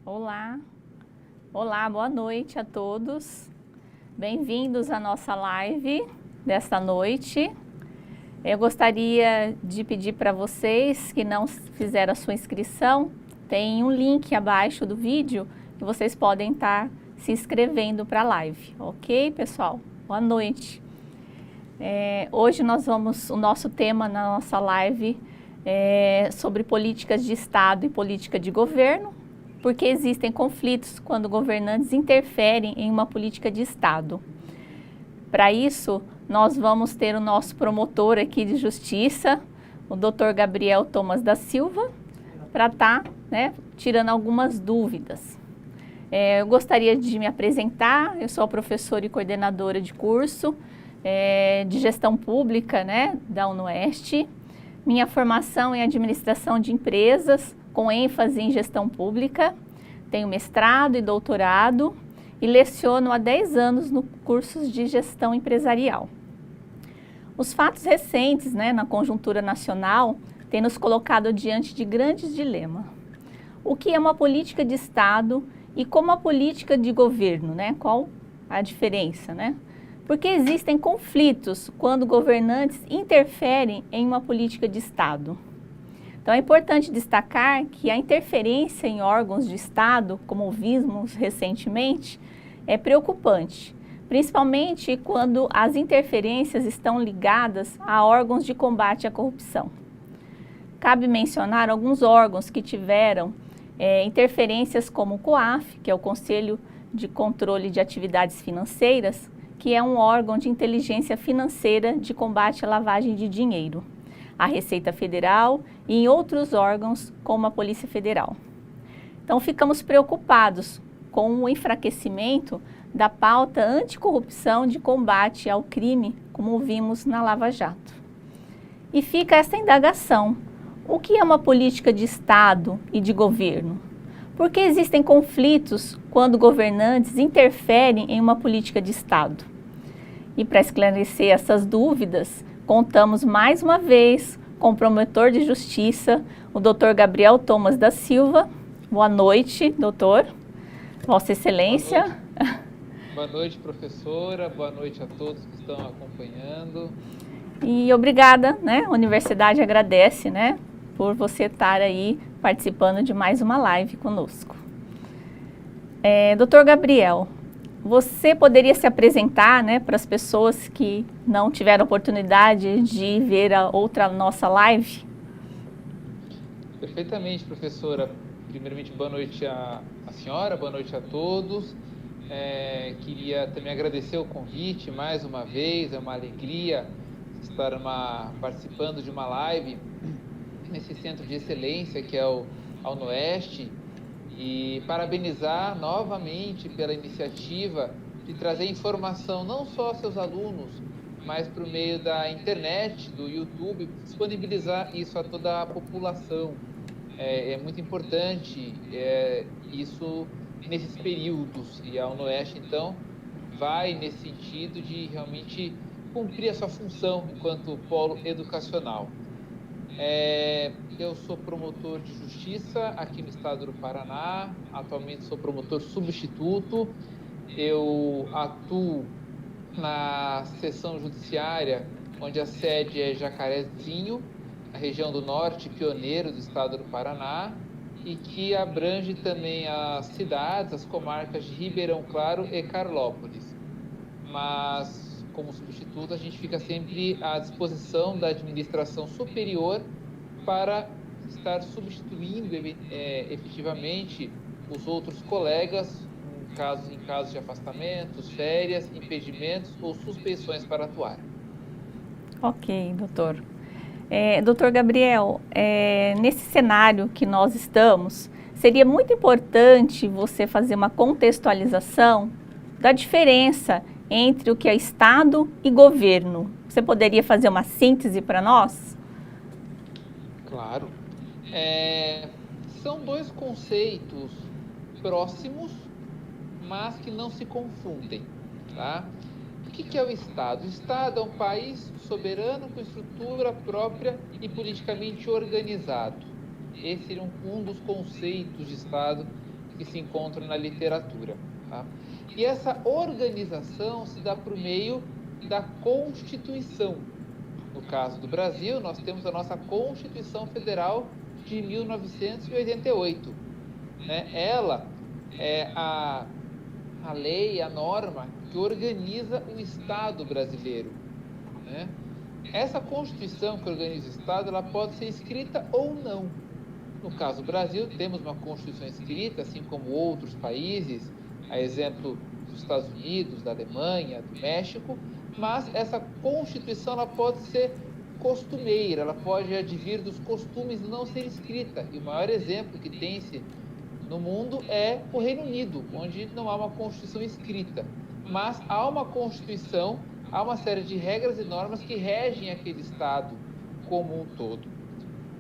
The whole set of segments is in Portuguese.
Olá, olá, boa noite a todos. Bem-vindos à nossa live desta noite. Eu gostaria de pedir para vocês que não fizeram a sua inscrição, tem um link abaixo do vídeo que vocês podem estar se inscrevendo para a live, ok, pessoal? Boa noite. Hoje o nosso tema na nossa live é sobre políticas de Estado e política de governo, porque existem conflitos quando governantes interferem em uma política de Estado. Para isso, nós vamos ter o nosso promotor aqui de justiça, o Dr. Gabriel Thomas da Silva, para estar, né, tirando algumas dúvidas. Eu gostaria de me apresentar. Eu sou a professora e coordenadora de curso de gestão pública, né, da UniOeste. Minha formação é em administração de empresas, com ênfase em gestão pública. Tenho mestrado e doutorado e leciono há 10 anos no cursos de gestão empresarial. Os fatos recentes, né, na conjuntura nacional têm nos colocado diante de grandes dilemas. O que é uma política de Estado e como a política de governo, né? Qual a diferença, né? Porque existem conflitos quando governantes interferem em uma política de Estado. Então é importante destacar que a interferência em órgãos de Estado, como vimos recentemente, é preocupante, principalmente quando as interferências estão ligadas a órgãos de combate à corrupção. Cabe mencionar alguns órgãos que tiveram interferências como o COAF, que é o Conselho de Controle de Atividades Financeiras, que é um órgão de inteligência financeira de combate à lavagem de dinheiro, a Receita Federal e em outros órgãos como a Polícia Federal. Então ficamos preocupados com o enfraquecimento da pauta anticorrupção de combate ao crime, como vimos na Lava Jato. E fica essa indagação. O que é uma política de Estado e de governo? Por que existem conflitos quando governantes interferem em uma política de Estado? E para esclarecer essas dúvidas, contamos mais uma vez com o promotor de justiça, o Dr. Gabriel Thomas da Silva. Boa noite, doutor. Vossa Excelência. Boa noite, professora. Boa noite a todos que estão acompanhando. E obrigada, né? A universidade agradece, né, por você estar aí participando de mais uma live conosco. Dr. Gabriel, você poderia se apresentar, né, para as pessoas que não tiveram oportunidade de ver a outra nossa live? Perfeitamente, professora. Primeiramente, boa noite à senhora, boa noite a todos. Queria também agradecer o convite mais uma vez, é uma alegria estar participando de uma live nesse centro de excelência que é a UniOeste, e parabenizar novamente pela iniciativa de trazer informação não só aos seus alunos, mas por meio da internet, do YouTube, disponibilizar isso a toda a população. É muito importante isso nesses períodos, e a UniOeste, então, vai nesse sentido de realmente cumprir a sua função enquanto polo educacional. Eu sou promotor de justiça aqui no estado do Paraná, atualmente sou promotor substituto. Eu atuo na seção judiciária, onde a sede é Jacarezinho, a região do norte, pioneiro do estado do Paraná, e que abrange também as cidades, as comarcas de Ribeirão Claro e Carlópolis. Mas, como substituto, a gente fica sempre à disposição da administração superior para estar substituindo efetivamente os outros colegas em casos de afastamentos, férias, impedimentos ou suspeições para atuar. Ok, doutor. Doutor Gabriel, nesse cenário que nós estamos, seria muito importante você fazer uma contextualização da diferença entre o que é Estado e governo. Você poderia fazer uma síntese para nós? Claro. São dois conceitos próximos, mas que não se confundem, tá? O que é o Estado? O Estado é um país soberano com estrutura própria e politicamente organizado. Esse seria um dos conceitos de Estado que se encontram na literatura, tá? E essa organização se dá por meio da Constituição. No caso do Brasil, nós temos a nossa Constituição Federal de 1988. Né? Ela é a lei, a norma que organiza o Estado brasileiro. Né? Essa Constituição que organiza o Estado, ela pode ser escrita ou não. No caso do Brasil, temos uma Constituição escrita, assim como outros países, a exemplo dos Estados Unidos, da Alemanha, do México, mas essa Constituição ela pode ser costumeira, ela pode advir dos costumes de não ser escrita. E o maior exemplo que tem-se no mundo é o Reino Unido, onde não há uma Constituição escrita, mas há uma Constituição, há uma série de regras e normas que regem aquele Estado como um todo.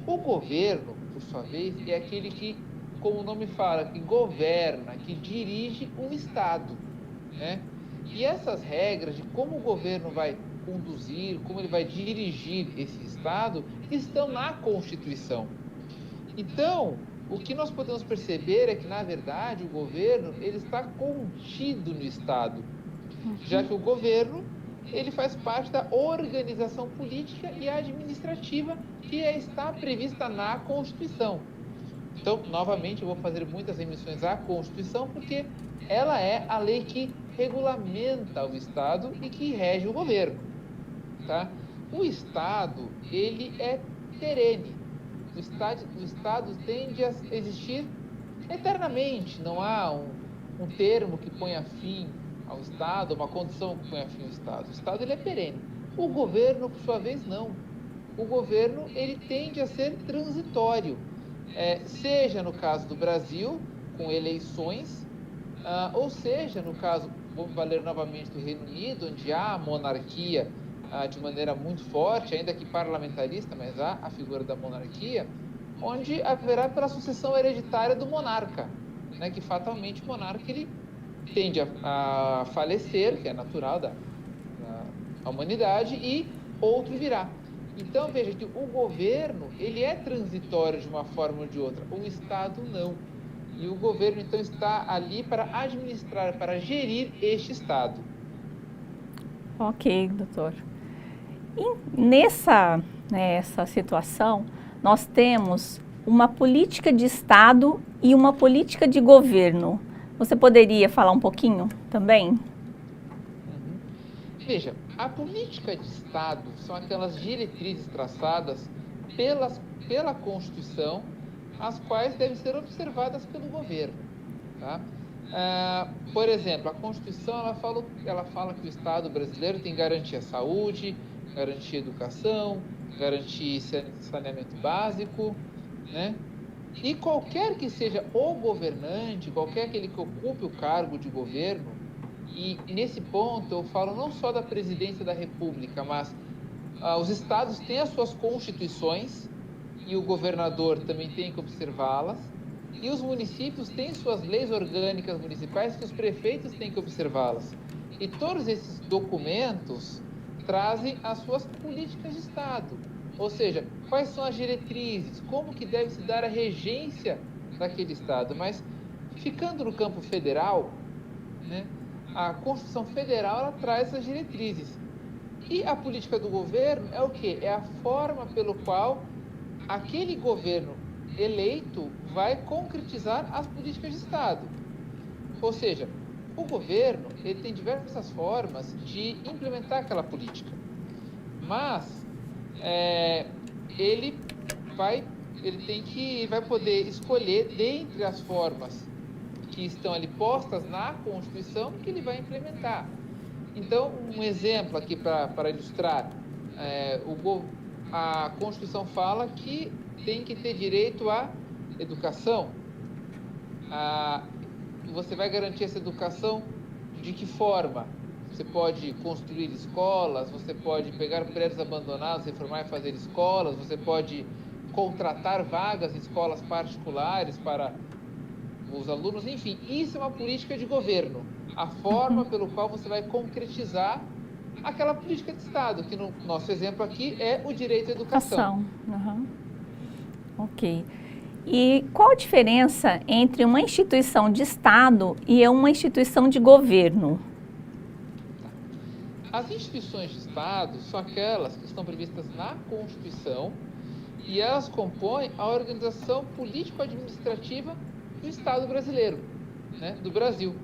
O governo, por sua vez, é aquele que, como o nome fala, que governa, que dirige um Estado, né? E essas regras de como o governo vai conduzir, como ele vai dirigir esse Estado, estão na Constituição. Então, o que nós podemos perceber é que, na verdade, o governo ele está contido no Estado, já que o governo ele faz parte da organização política e administrativa que está prevista na Constituição. Então, novamente, eu vou fazer muitas remissões à Constituição, porque ela é a lei que regulamenta o Estado e que rege o governo. Tá? O Estado, ele é perene. O Estado tende a existir eternamente. Não há um termo que ponha fim ao Estado, uma condição que ponha fim ao Estado. O Estado, ele é perene. O governo, por sua vez, não. O governo, ele tende a ser transitório. Seja no caso do Brasil, com eleições, ou seja, no caso, vou valer novamente do Reino Unido, onde há monarquia de maneira muito forte, ainda que parlamentarista, mas há a figura da monarquia, onde haverá pela sucessão hereditária do monarca, né, que fatalmente o monarca ele tende a falecer, que é natural da humanidade, e outro virá. Então, veja que o governo, ele é transitório de uma forma ou de outra, o Estado não. E o governo, então, está ali para administrar, para gerir este Estado. Ok, doutor. E nessa situação, nós temos uma política de Estado e uma política de governo. Você poderia falar um pouquinho também? Veja, a política de Estado são aquelas diretrizes traçadas pela Constituição, as quais devem ser observadas pelo governo. Tá? Por exemplo, a Constituição ela fala que o Estado brasileiro tem garantia saúde, garantia educação, garantia saneamento básico, né? E qualquer que seja o governante, qualquer aquele que ocupe o cargo de governo, e nesse ponto eu falo não só da presidência da República, mas os estados têm as suas constituições e o governador também tem que observá-las, e os municípios têm suas leis orgânicas municipais que os prefeitos têm que observá-las. E todos esses documentos trazem as suas políticas de Estado, ou seja, quais são as diretrizes, como que deve se dar a regência daquele Estado. Mas, ficando no campo federal, né, a Constituição Federal ela traz essas diretrizes. E a política do governo é o quê? É a forma pelo qual aquele governo eleito vai concretizar as políticas de Estado. Ou seja, o governo ele tem diversas formas de implementar aquela política, mas ele vai poder escolher dentre as formas que estão ali postas na Constituição que ele vai implementar. Então, um exemplo aqui para ilustrar, a Constituição fala que tem que ter direito à educação. Você vai garantir essa educação de que forma? Você pode construir escolas, você pode pegar prédios abandonados, reformar e fazer escolas, você pode contratar vagas em escolas particulares para os alunos, enfim, isso é uma política de governo, a forma pelo qual você vai concretizar aquela política de Estado, que no nosso exemplo aqui é o direito à educação. Ok. E qual a diferença entre uma instituição de Estado e uma instituição de governo? As instituições de Estado são aquelas que estão previstas na Constituição e elas compõem a organização político-administrativa do Estado brasileiro, né, do Brasil.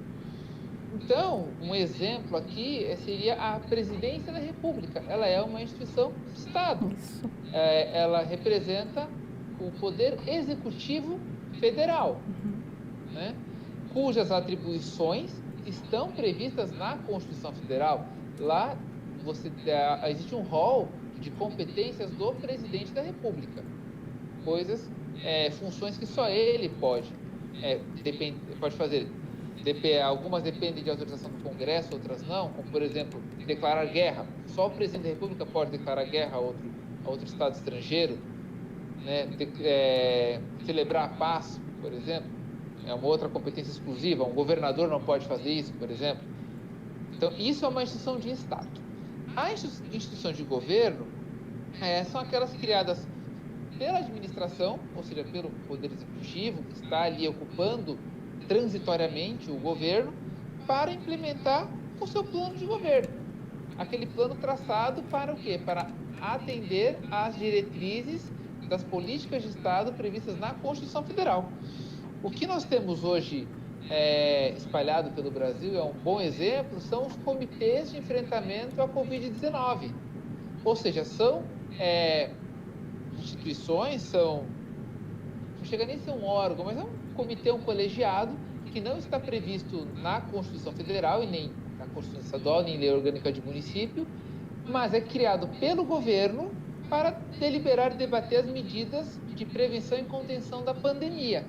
Então, um exemplo aqui seria a Presidência da República. Ela é uma instituição de Estado. Ela representa o poder executivo federal, né, cujas atribuições estão previstas na Constituição Federal. Lá existe um rol de competências do presidente da República, funções que só ele pode fazer. Algumas dependem de autorização do Congresso, outras não, como, por exemplo, declarar guerra. Só o presidente da República pode declarar guerra a outro Estado estrangeiro, né? Celebrar a paz, por exemplo, é uma outra competência exclusiva. Um governador não pode fazer isso, por exemplo. Então, isso é uma instituição de Estado. As instituições de governo são aquelas criadas pela administração, ou seja, pelo Poder Executivo, que está ali ocupando transitoriamente o governo, para implementar o seu plano de governo. Aquele plano traçado para o quê? Para atender às diretrizes das políticas de Estado previstas na Constituição Federal. O que nós temos hoje espalhado pelo Brasil, é um bom exemplo, são os comitês de enfrentamento à Covid-19. Ou seja, são instituições, não chega nem a ser um órgão, mas é um comitê, um colegiado, que não está previsto na Constituição Federal e nem na Constituição Estadual, nem lei orgânica de município, mas é criado pelo governo para deliberar e debater as medidas de prevenção e contenção da pandemia.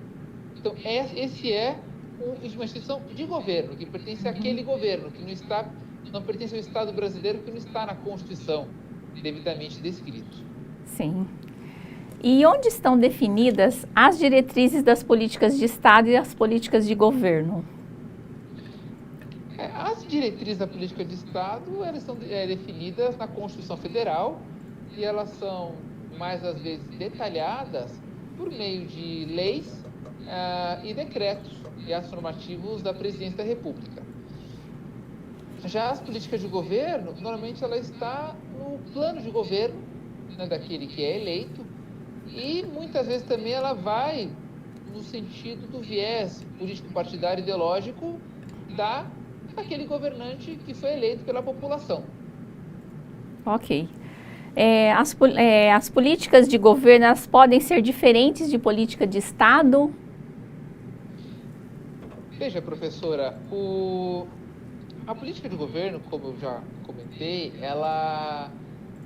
Então, esse é uma instituição de governo, que pertence àquele governo, que não pertence ao Estado brasileiro, que não está na Constituição devidamente descrito. Sim. E onde estão definidas as diretrizes das políticas de Estado e as políticas de governo? As diretrizes da política de Estado, elas são definidas na Constituição Federal e elas são, mais às vezes, detalhadas por meio de leis e decretos e atos normativos da Presidência da República. Já as políticas de governo, normalmente ela está no plano de governo, né, daquele que é eleito, e muitas vezes também ela vai no sentido do viés político-partidário ideológico daquele governante que foi eleito pela população. Ok. As políticas de governo, elas podem ser diferentes de política de Estado? Veja, professora, a política de governo, como eu já comentei, ela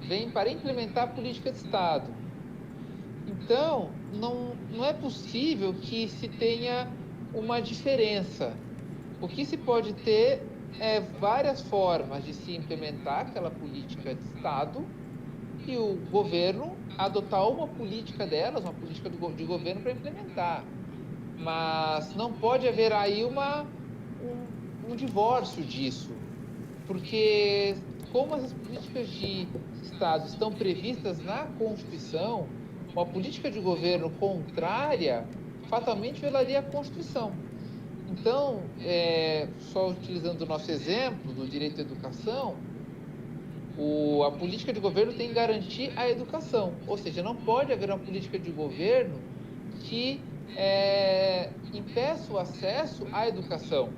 vem para implementar a política de Estado. Então, não é possível que se tenha uma diferença. O que se pode ter várias formas de se implementar aquela política de Estado e o governo adotar uma política delas, uma política de governo para implementar. Mas não pode haver aí um divórcio disso, porque como as políticas de Estado estão previstas na Constituição, uma política de governo contrária fatalmente violaria a Constituição. Então, só utilizando o nosso exemplo do direito à educação, a política de governo tem que garantir a educação, ou seja, não pode haver uma política de governo que impeça o acesso à educação.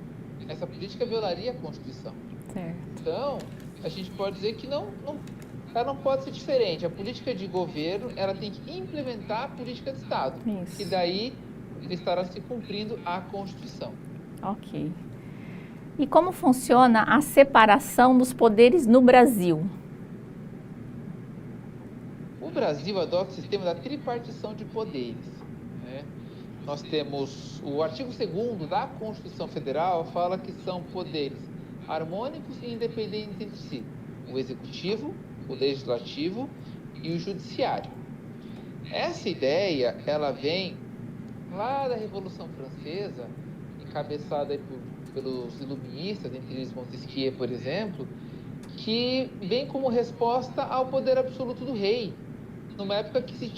Essa política violaria a Constituição. Certo. Então, a gente pode dizer que ela não pode ser diferente. A política de governo, ela tem que implementar a política de Estado. Isso. E daí estará se cumprindo a Constituição. Ok. E como funciona a separação dos poderes no Brasil? O Brasil adota o sistema da tripartição de poderes, né? Nós temos o artigo 2º da Constituição Federal, fala que são poderes harmônicos e independentes entre si: o Executivo, o Legislativo e o Judiciário. Essa ideia, ela vem lá da Revolução Francesa, encabeçada pelos iluministas, entre eles Montesquieu, por exemplo, que vem como resposta ao poder absoluto do rei, numa época que se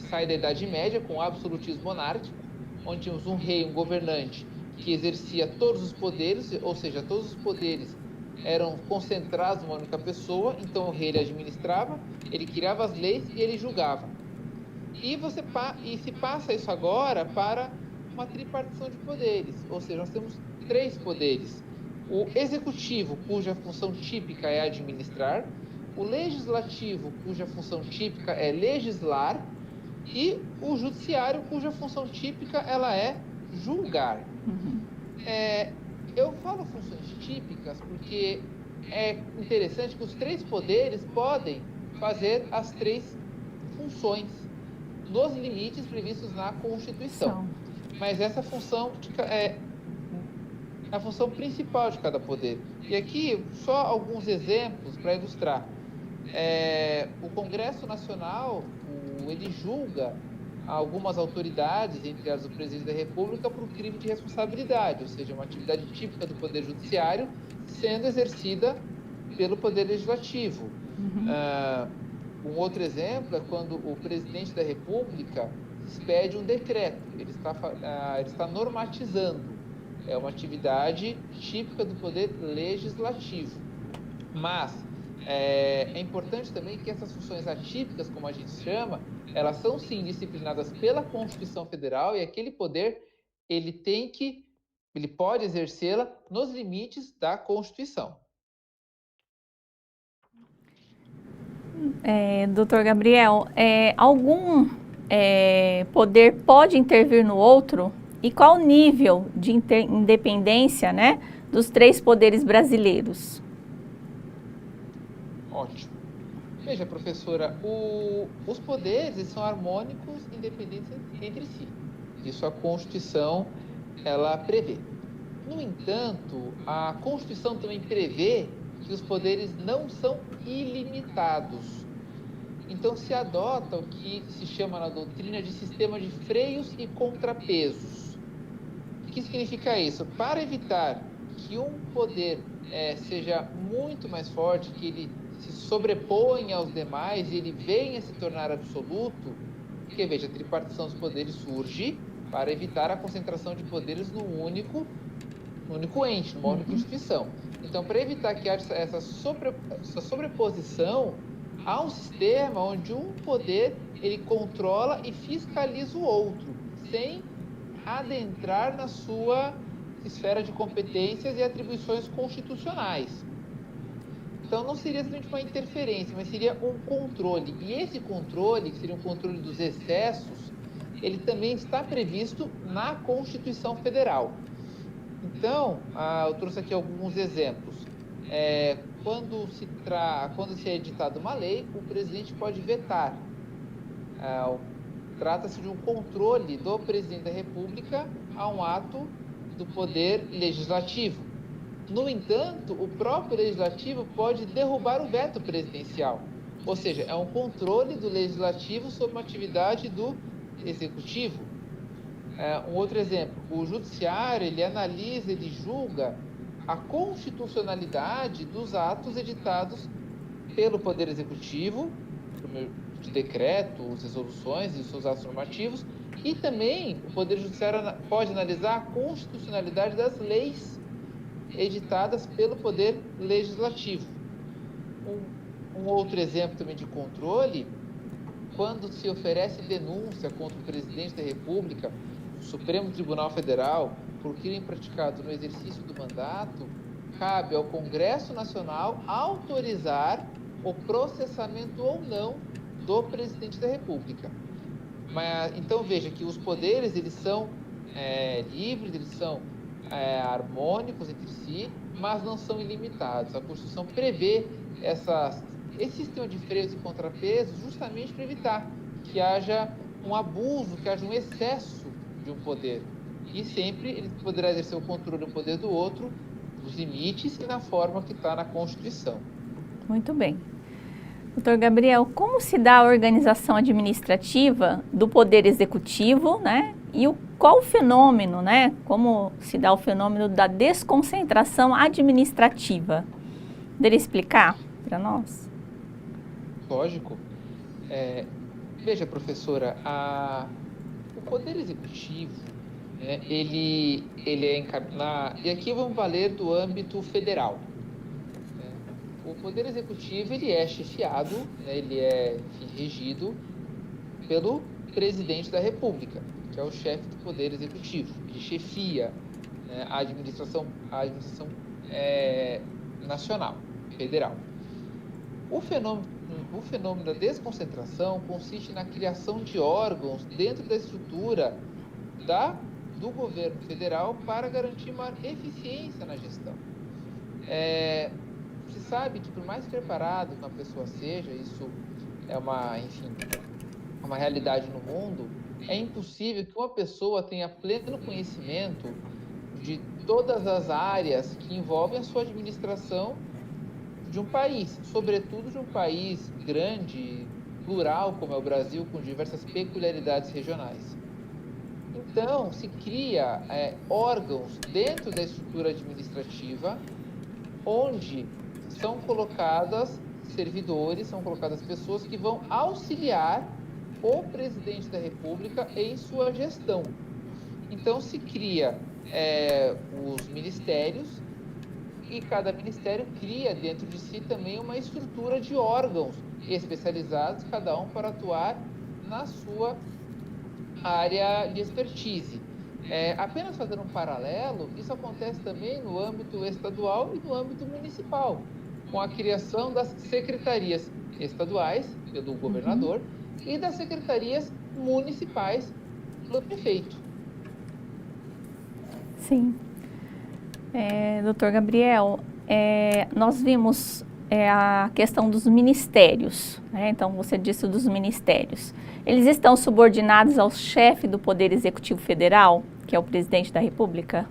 sai da Idade Média com o absolutismo monárquico, onde tínhamos um rei, um governante, que exercia todos os poderes, ou seja, todos os poderes eram concentrados numa única pessoa. Então o rei ele administrava, ele criava as leis e ele julgava. E se passa isso agora para uma tripartição de poderes, ou seja, nós temos 3 poderes: o executivo, cuja função típica é administrar, o legislativo, cuja função típica é legislar, e o judiciário, cuja função típica ela é julgar. Eu falo funções típicas porque é interessante que os três poderes podem fazer as três funções nos limites previstos na Constituição. Mas essa função é a função principal de cada poder. E aqui, só alguns exemplos para ilustrar. O Congresso Nacional, ele julga algumas autoridades, entre elas o Presidente da República, por crime de responsabilidade, ou seja, uma atividade típica do Poder Judiciário sendo exercida pelo Poder Legislativo. Um outro exemplo é quando o Presidente da República expede um decreto, ele está normatizando. É uma atividade típica do Poder Legislativo. Mas é importante também que essas funções atípicas, como a gente chama, elas são sim disciplinadas pela Constituição Federal e aquele poder ele pode exercê-la nos limites da Constituição. Doutor Gabriel, algum poder pode intervir no outro? E qual o nível de independência, né, dos três poderes brasileiros? Ótimo. Veja, professora, os poderes são harmônicos e independentes entre si. Isso a Constituição ela prevê. No entanto, a Constituição também prevê que os poderes não são ilimitados. Então, se adota o que se chama na doutrina de sistema de freios e contrapesos. O que significa isso? Para evitar que um poder seja muito mais forte, que ele se sobreponha aos demais e ele venha a se tornar absoluto, porque, veja, a tripartição dos poderes surge para evitar a concentração de poderes num único ente, numa única instituição. Então, para evitar que haja essa sobreposição, há um sistema onde um poder ele controla e fiscaliza o outro, sem adentrar na sua esfera de competências e atribuições constitucionais. Então, não seria simplesmente uma interferência, mas seria um controle. E esse controle, que seria um controle dos excessos, ele também está previsto na Constituição Federal. Então, eu trouxe aqui alguns exemplos. Quando se é editada uma lei, o presidente pode vetar. Trata-se de um controle do presidente da República a um ato do Poder Legislativo. No entanto, o próprio Legislativo pode derrubar o veto presidencial, ou seja, é um controle do Legislativo sobre uma atividade do Executivo. Um outro exemplo, o Judiciário, ele analisa, ele julga a constitucionalidade dos atos editados pelo Poder Executivo, por meio de decretos, resoluções e seus atos normativos, e também o Poder Judiciário pode analisar a constitucionalidade das leis editadas pelo Poder Legislativo. Um outro exemplo também de controle, quando se oferece denúncia contra o Presidente da República, o Supremo Tribunal Federal, por crime praticado no exercício do mandato, cabe ao Congresso Nacional autorizar o processamento ou não do Presidente da República. Então, veja que os poderes eles são livres, eles são harmônicos entre si, mas não são ilimitados. A Constituição prevê esse sistema de freios e contrapesos justamente para evitar que haja um abuso, que haja um excesso de um poder. E sempre ele poderá exercer o controle do poder do outro, nos limites e na forma que está na Constituição. Muito bem. Doutor Gabriel, como se dá a organização administrativa do Poder Executivo, né? E qual o fenômeno, né? Como se dá o fenômeno da desconcentração administrativa? Poderia explicar para nós? Lógico. Veja, professora, o Poder Executivo, ele é encaminhado, e aqui vamos valer do âmbito federal. O Poder Executivo ele é chefiado, ele é regido pelo Presidente da República, que é o chefe do Poder Executivo, que chefia a administração nacional, federal. O fenômeno da desconcentração consiste na criação de órgãos dentro da estrutura do governo federal para garantir maior eficiência na gestão. sabe que por mais preparado que uma pessoa seja, isso é enfim, uma realidade no mundo, é impossível que uma pessoa tenha pleno conhecimento de todas as áreas que envolvem a sua administração de um país, sobretudo de um país grande, plural, como é o Brasil, com diversas peculiaridades regionais. Então, se cria órgãos dentro da estrutura administrativa, onde são colocadas servidores, são colocadas pessoas que vão auxiliar o presidente da República em sua gestão. Então, se cria os ministérios, e cada ministério cria dentro de si também uma estrutura de órgãos especializados, cada um para atuar na sua área de expertise. Apenas fazendo um paralelo, isso acontece também no âmbito estadual e no âmbito municipal, com a criação das secretarias estaduais, pelo governador, e das secretarias municipais, pelo prefeito. Sim. Doutor Gabriel, nós vimos a questão dos ministérios, né? Então, você disse dos ministérios. Eles estão subordinados ao chefe do Poder Executivo Federal, que é o presidente da República?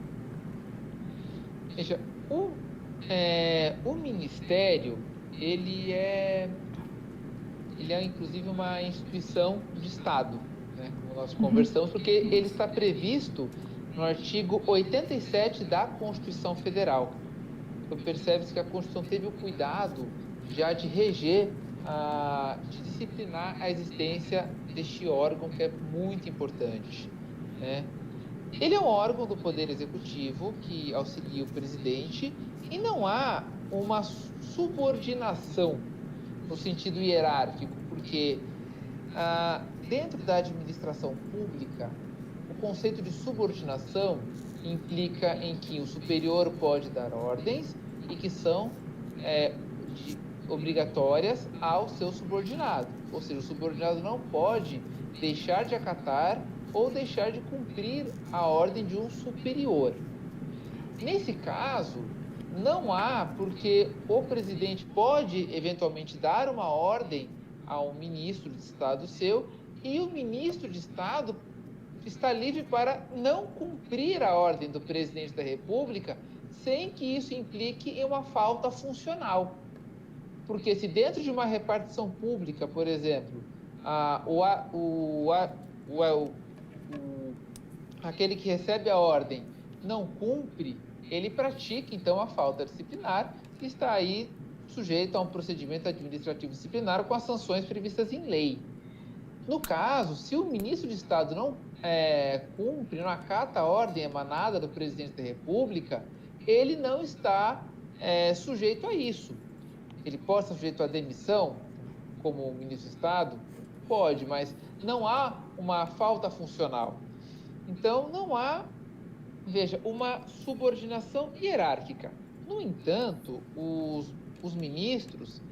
Veja, o ministério, ele é inclusive uma instituição de Estado, né? Como nós conversamos, porque ele está previsto no artigo 87 da Constituição Federal. Então, percebe-se que a Constituição teve o cuidado já de reger, de disciplinar a existência deste órgão, que é muito importante, né? Ele é um órgão do Poder Executivo que auxilia o presidente e não há uma subordinação no sentido hierárquico, porque dentro da administração pública, o conceito de subordinação implica em que o superior pode dar ordens e que são obrigatórias ao seu subordinado. Ou seja, o subordinado não pode deixar de acatar ou deixar de cumprir a ordem de um superior. Nesse caso, não há, porque o presidente pode eventualmente dar uma ordem a um ministro de Estado seu e o ministro de Estado está livre para não cumprir a ordem do presidente da República sem que isso implique em uma falta funcional. Porque se dentro de uma repartição pública, por exemplo, aquele que recebe a ordem não cumpre, ele pratica então a falta disciplinar e está aí sujeito a um procedimento administrativo disciplinar com as sanções previstas em lei. No caso, se o ministro de Estado não cumpre, não acata a ordem emanada do presidente da República, ele não está sujeito a isso. Ele pode estar sujeito à demissão, como ministro de Estado? Pode, mas não há uma falta funcional. Então, não há, veja, uma subordinação hierárquica. No entanto, os ministros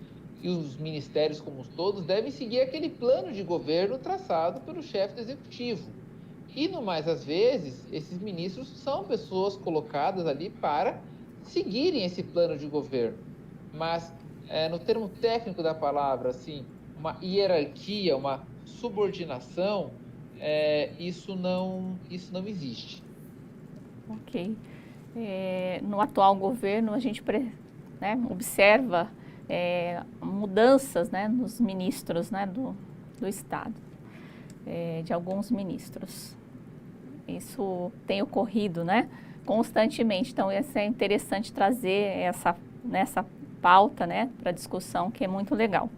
e os ministérios como todos devem seguir aquele plano de governo traçado pelo chefe do executivo. E, no mais às vezes, esses ministros são pessoas colocadas ali para seguirem esse plano de governo. Mas, no termo técnico da palavra, assim, uma hierarquia, uma subordinação, isso não existe. Ok. No atual governo, a gente observa mudanças, né, nos ministros, né, do Estado, de alguns ministros. Isso tem ocorrido, né, constantemente. Então, isso é interessante trazer nessa pauta, né, para discussão, que é muito legal.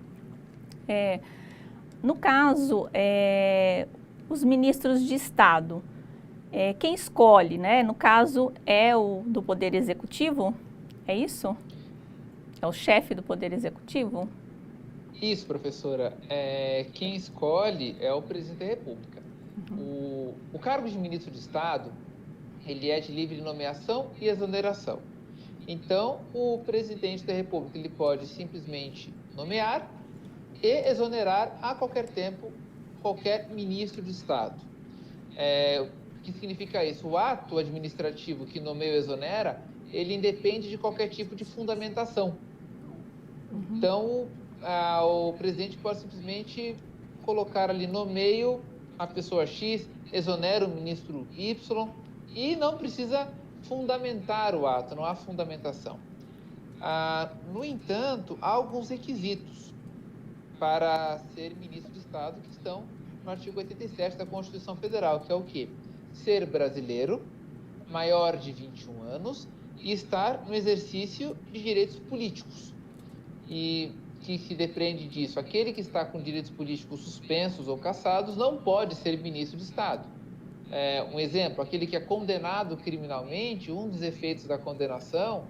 No caso, os ministros de Estado, quem escolhe, né, no caso, é o do Poder Executivo? É isso? É o chefe do Poder Executivo? Isso, professora. Quem escolhe é o presidente da República. O cargo de ministro de Estado, ele é de livre nomeação e exoneração. Então, o presidente da República ele pode simplesmente nomear e exonerar a qualquer tempo qualquer ministro de Estado. O que significa isso? O ato administrativo que nomeia ou exonera, ele independe de qualquer tipo de fundamentação. Então, o presidente pode simplesmente colocar ali no meio a pessoa X, exonera o ministro Y e não precisa fundamentar o ato, não há fundamentação. No entanto, há alguns requisitos para ser ministro de Estado que estão no artigo 87 da Constituição Federal, que é o quê? Ser brasileiro, maior de 21 anos e estar no exercício de direitos políticos. E que se depende disso, aquele que está com direitos políticos suspensos ou cassados não pode ser ministro de Estado. Um exemplo, aquele que é condenado criminalmente, um dos efeitos da condenação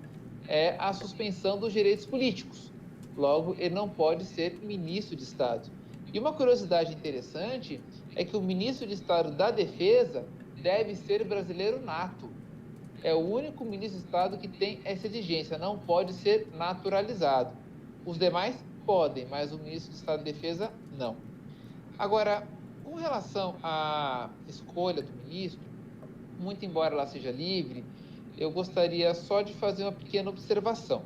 é a suspensão dos direitos políticos. Logo, ele não pode ser ministro de Estado. E uma curiosidade interessante é que o ministro de Estado da Defesa deve ser brasileiro nato. É o único ministro de Estado que tem essa exigência, não pode ser naturalizado. Os demais podem, mas o ministro de Estado de Defesa, não. Agora, com relação à escolha do ministro, muito embora ela seja livre, eu gostaria só de fazer uma pequena observação.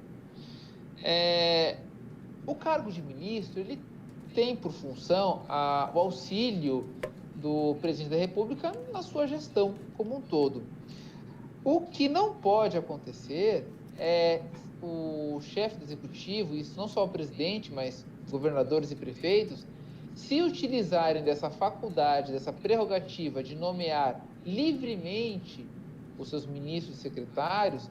O cargo de ministro, ele tem por função o auxílio do presidente da República na sua gestão como um todo. O que não pode acontecer é o chefe do executivo, isso não só o presidente, mas governadores e prefeitos, se utilizarem dessa faculdade, dessa prerrogativa de nomear livremente os seus ministros e secretários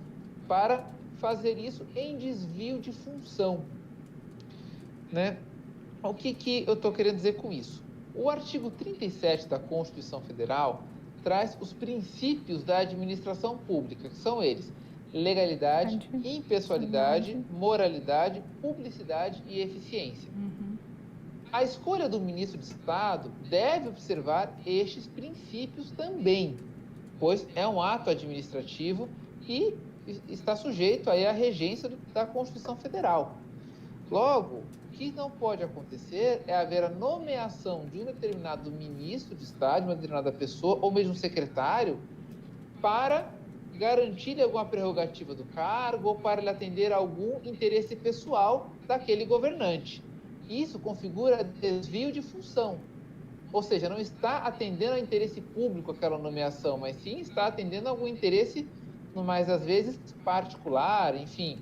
para fazer isso em desvio de função, né? O que eu estou querendo dizer com isso? O artigo 37 da Constituição Federal traz os princípios da administração pública, que são eles: legalidade, impessoalidade, moralidade, publicidade e eficiência. A escolha do ministro de Estado deve observar estes princípios também, pois é um ato administrativo e está sujeito aí à regência da Constituição Federal. Logo, o que não pode acontecer é haver a nomeação de um determinado ministro de Estado, de uma determinada pessoa, ou mesmo um secretário, para garantir alguma prerrogativa do cargo ou para ele atender a algum interesse pessoal daquele governante. Isso configura desvio de função, ou seja, não está atendendo ao interesse público aquela nomeação, mas sim está atendendo a algum interesse, mais às vezes, particular, enfim,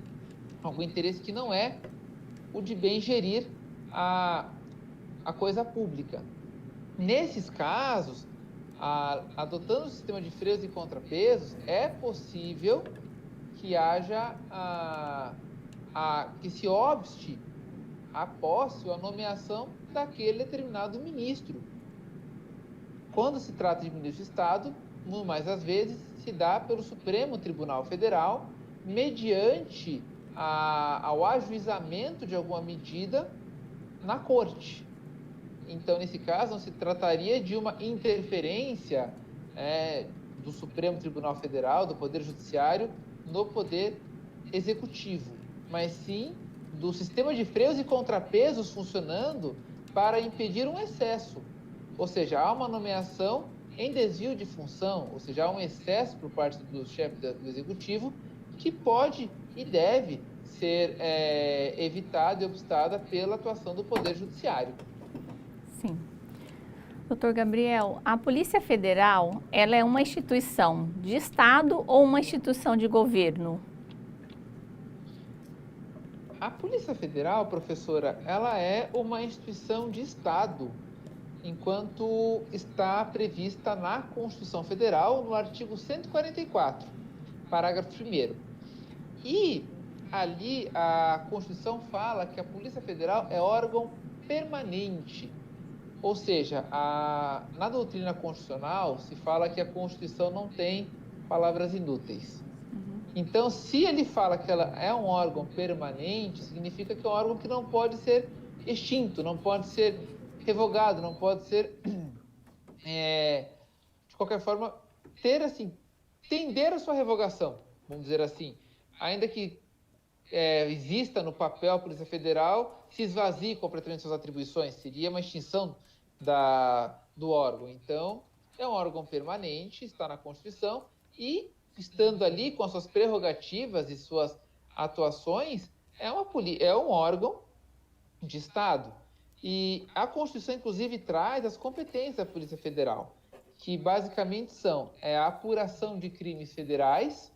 algum interesse que não é o de bem gerir a coisa pública. Nesses casos, adotando o sistema de freios e contrapesos, é possível que haja que se obste a posse ou a nomeação daquele determinado ministro. Quando se trata de ministro de Estado, mais às vezes se dá pelo Supremo Tribunal Federal, mediante ao ajuizamento de alguma medida na Corte. Então, nesse caso, não se trataria de uma interferência do Supremo Tribunal Federal, do Poder Judiciário, no Poder Executivo, mas sim do sistema de freios e contrapesos funcionando para impedir um excesso. Ou seja, há uma nomeação em desvio de função, ou seja, há um excesso por parte do chefe do Executivo que pode e deve ser evitado e obstada pela atuação do Poder Judiciário. Sim. Doutor Gabriel, a Polícia Federal, ela é uma instituição de Estado ou uma instituição de governo? A Polícia Federal, professora, ela é uma instituição de Estado, enquanto está prevista na Constituição Federal, no artigo 144, parágrafo 1º. E ali a Constituição fala que a Polícia Federal é órgão permanente, ou seja, na doutrina constitucional se fala que a Constituição não tem palavras inúteis. Então, se ele fala que ela é um órgão permanente, significa que é um órgão que não pode ser extinto, não pode ser revogado, não pode ser, de qualquer forma, tender a sua revogação, vamos dizer assim. Ainda que exista no papel a Polícia Federal, se esvazie completamente suas atribuições, seria uma extinção do órgão. Então, é um órgão permanente, está na Constituição e, estando ali com as suas prerrogativas e suas atuações, é um órgão de Estado. E a Constituição, inclusive, traz as competências da Polícia Federal, que basicamente são a apuração de crimes federais,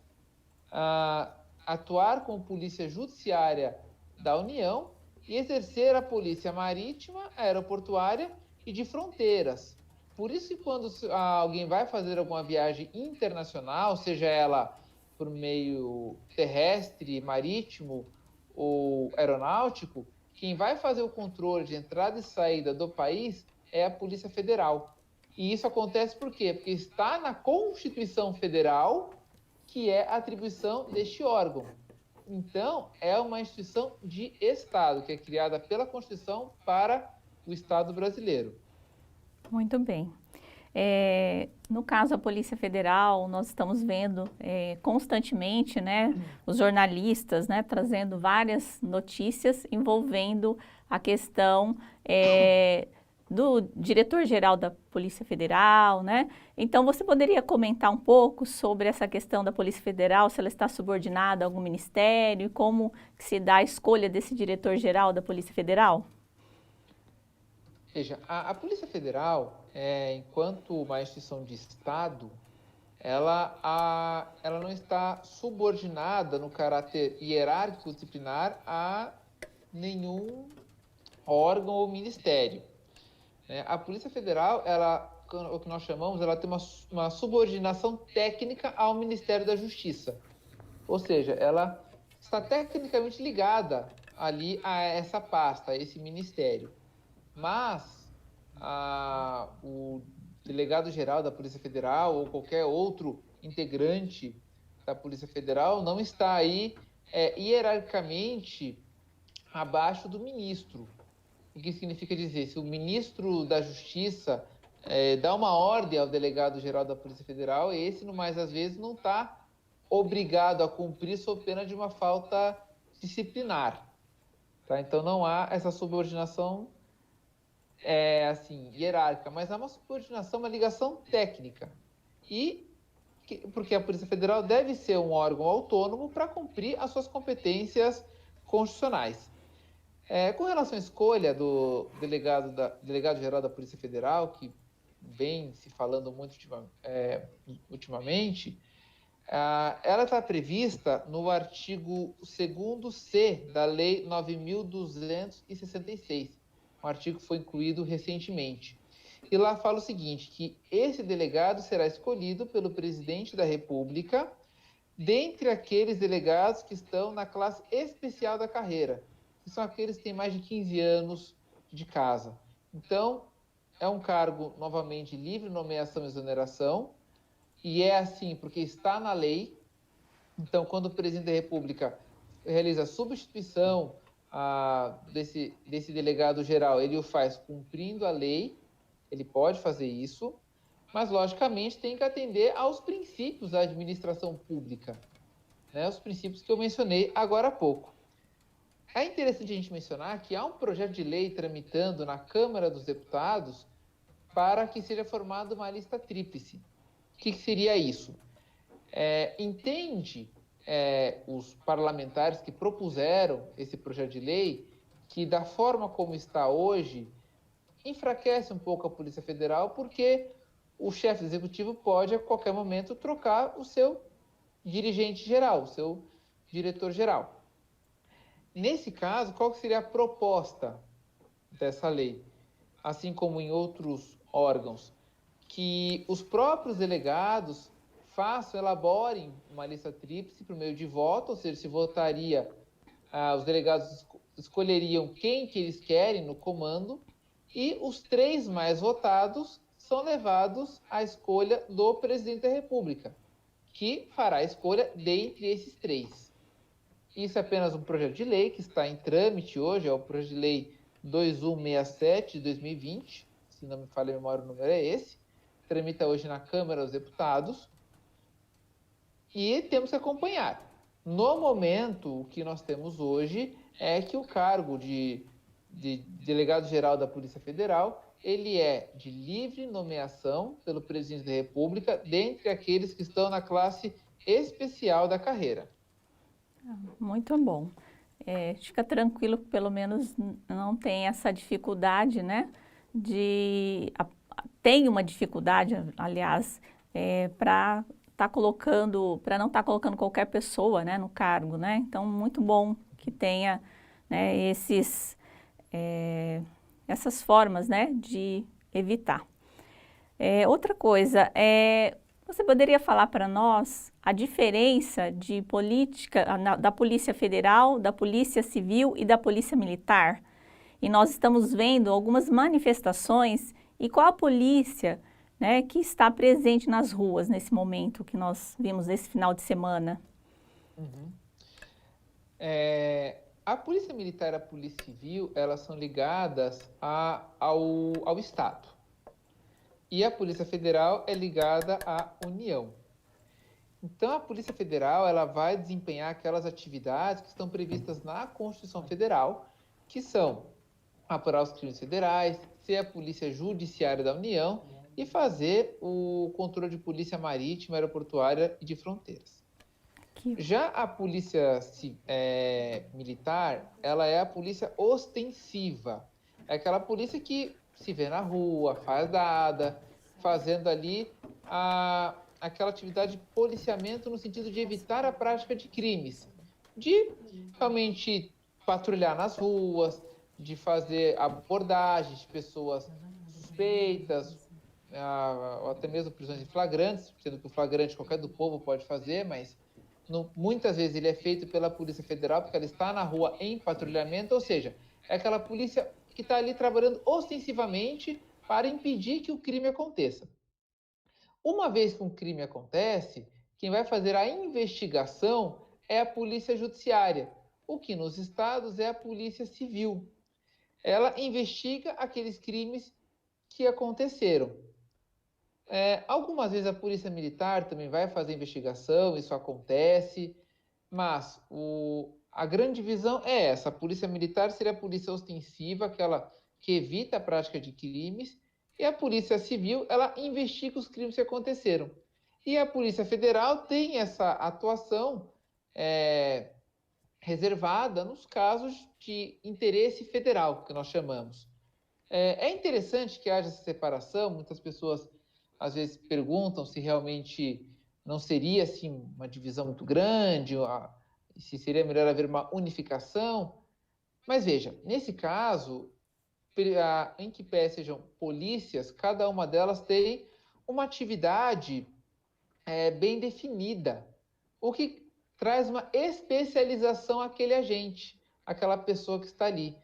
atuar como polícia judiciária da União e exercer a polícia marítima, aeroportuária e de fronteiras. Por isso que quando alguém vai fazer alguma viagem internacional, seja ela por meio terrestre, marítimo ou aeronáutico, quem vai fazer o controle de entrada e saída do país é a Polícia Federal. E isso acontece por quê? Porque está na Constituição Federal, que é a atribuição deste órgão. Então, é uma instituição de Estado, que é criada pela Constituição para o Estado brasileiro. Muito bem. No caso, a Polícia Federal, nós estamos vendo constantemente, né, os jornalistas, né, trazendo várias notícias envolvendo a questão do diretor-geral da Polícia Federal, né? Então, você poderia comentar um pouco sobre essa questão da Polícia Federal, se ela está subordinada a algum ministério, e como que se dá a escolha desse diretor-geral da Polícia Federal? Veja, a Polícia Federal, enquanto uma instituição de Estado, ela não está subordinada no caráter hierárquico disciplinar a nenhum órgão ou ministério. A Polícia Federal, o que nós chamamos, ela tem uma subordinação técnica ao Ministério da Justiça. Ou seja, ela está tecnicamente ligada ali a essa pasta, a esse ministério. Mas o delegado-geral da Polícia Federal ou qualquer outro integrante da Polícia Federal não está aí hierarquicamente abaixo do ministro. O que significa dizer, se o ministro da Justiça dá uma ordem ao delegado-geral da Polícia Federal, esse, no mais às vezes, não está obrigado a cumprir sob pena de uma falta disciplinar. Tá? Então, não há essa subordinação hierárquica, mas há uma subordinação, uma ligação técnica. Porque a Polícia Federal deve ser um órgão autônomo para cumprir as suas competências constitucionais. Com relação à escolha do delegado-geral da Polícia Federal, que vem se falando muito ultimamente, ela está prevista no artigo 2º-C da Lei 9.266, um artigo que foi incluído recentemente. E lá fala o seguinte, que esse delegado será escolhido pelo presidente da República dentre aqueles delegados que estão na classe especial da carreira, que são aqueles que têm mais de 15 anos de casa. Então, é um cargo, novamente, livre nomeação e exoneração, e é assim porque está na lei. Então, quando o presidente da República realiza a substituição desse delegado geral, ele o faz cumprindo a lei, ele pode fazer isso, mas, logicamente, tem que atender aos princípios da administração pública, né? Os princípios que eu mencionei agora há pouco. É interessante a gente mencionar que há um projeto de lei tramitando na Câmara dos Deputados para que seja formada uma lista tríplice. O que seria isso? Entende os parlamentares que propuseram esse projeto de lei que, da forma como está hoje, enfraquece um pouco a Polícia Federal, porque o chefe executivo pode, a qualquer momento, trocar o seu dirigente geral, o seu diretor geral. Nesse caso, qual seria a proposta dessa lei? Assim como em outros órgãos, que os próprios delegados elaborem uma lista tríplice por meio de voto, ou seja, se votaria, os delegados escolheriam quem que eles querem no comando, e os 3 mais votados são levados à escolha do presidente da República, que fará a escolha dentre esses 3. Isso é apenas um projeto de lei que está em trâmite hoje, é o projeto de lei 2167 de 2020, se não me falha a memória, o número é esse, tramita hoje na Câmara dos Deputados, e temos que acompanhar. No momento, o que nós temos hoje é que o cargo de delegado-geral da Polícia Federal, ele é de livre nomeação pelo presidente da República, dentre aqueles que estão na classe especial da carreira. Muito bom. fica tranquilo que pelo menos não tem essa dificuldade, né? Tem uma dificuldade, aliás, para para não estar colocando qualquer pessoa, né, no cargo, né? Então, muito bom que tenha, né, essas formas, né, de evitar. Outra coisa, você poderia falar para nós a diferença de política da Polícia Federal, da Polícia Civil e da Polícia Militar? E nós estamos vendo algumas manifestações e qual a polícia, né, que está presente nas ruas nesse momento que nós vimos nesse final de semana? Uhum. A Polícia Militar e a Polícia Civil, elas são ligadas ao Estado. E a Polícia Federal é ligada à União. Então, a Polícia Federal ela vai desempenhar aquelas atividades que estão previstas na Constituição Federal, que são apurar os crimes federais, ser a Polícia Judiciária da União e fazer o controle de polícia marítima, aeroportuária e de fronteiras. Já a Polícia Militar, ela é a polícia ostensiva. É aquela polícia que se vê na rua, faz dada, fazendo ali aquela atividade de policiamento no sentido de evitar a prática de crimes, de realmente patrulhar nas ruas, de fazer abordagens de pessoas suspeitas, ou até mesmo prisões em flagrantes, sendo que o flagrante qualquer do povo pode fazer, mas muitas vezes ele é feito pela Polícia Federal, porque ela está na rua em patrulhamento, ou seja, é aquela polícia que está ali trabalhando ostensivamente para impedir que o crime aconteça. Uma vez que um crime acontece, quem vai fazer a investigação é a Polícia Judiciária, o que nos estados é a Polícia Civil. Ela investiga aqueles crimes que aconteceram. Algumas vezes a Polícia Militar também vai fazer investigação, isso acontece, mas a grande visão é essa: a Polícia Militar seria a polícia ostensiva, aquela que evita a prática de crimes, e a Polícia Civil, ela investiga os crimes que aconteceram. E a Polícia Federal tem essa atuação reservada nos casos de interesse federal, que nós chamamos. É interessante que haja essa separação. Muitas pessoas às vezes perguntam se realmente não seria assim uma divisão muito grande, se seria melhor haver uma unificação. Mas veja, nesse caso, em que pé sejam polícias, cada uma delas tem uma atividade bem definida, o que traz uma especialização àquele agente, àquela pessoa que está ali.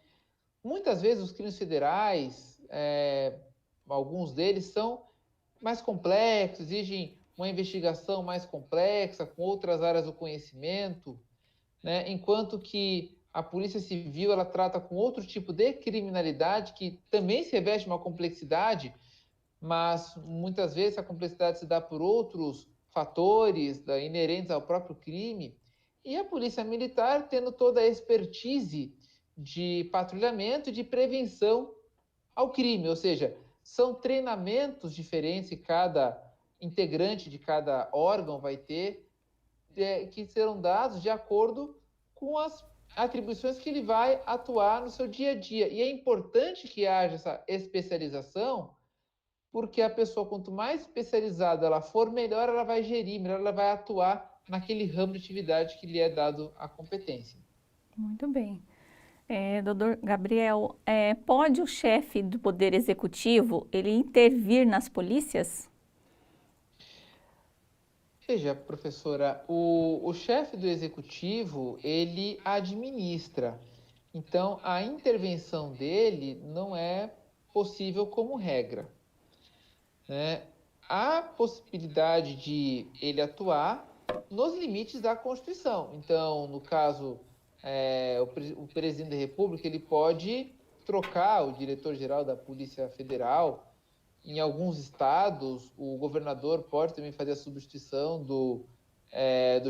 Muitas vezes os crimes federais, alguns deles são mais complexos, exigem uma investigação mais complexa, com outras áreas do conhecimento, né? Enquanto que a Polícia Civil ela trata com outro tipo de criminalidade que também se reveste uma complexidade, mas muitas vezes a complexidade se dá por outros fatores inerentes ao próprio crime, e a Polícia Militar tendo toda a expertise de patrulhamento e de prevenção ao crime, ou seja, são treinamentos diferentes que cada integrante de cada órgão vai ter, que serão dados de acordo com as atribuições que ele vai atuar no seu dia a dia. E é importante que haja essa especialização, porque a pessoa, quanto mais especializada ela for, melhor ela vai gerir, melhor ela vai atuar naquele ramo de atividade que lhe é dado a competência. Muito bem. Doutor Gabriel, pode o chefe do Poder Executivo ele intervir nas polícias? Veja, professora, o chefe do Executivo, ele administra. Então, a intervenção dele não é possível como regra, né? Há possibilidade de ele atuar nos limites da Constituição. Então, no caso, o presidente da República ele pode trocar o diretor-geral da Polícia Federal. Em alguns estados, o governador pode também fazer a substituição do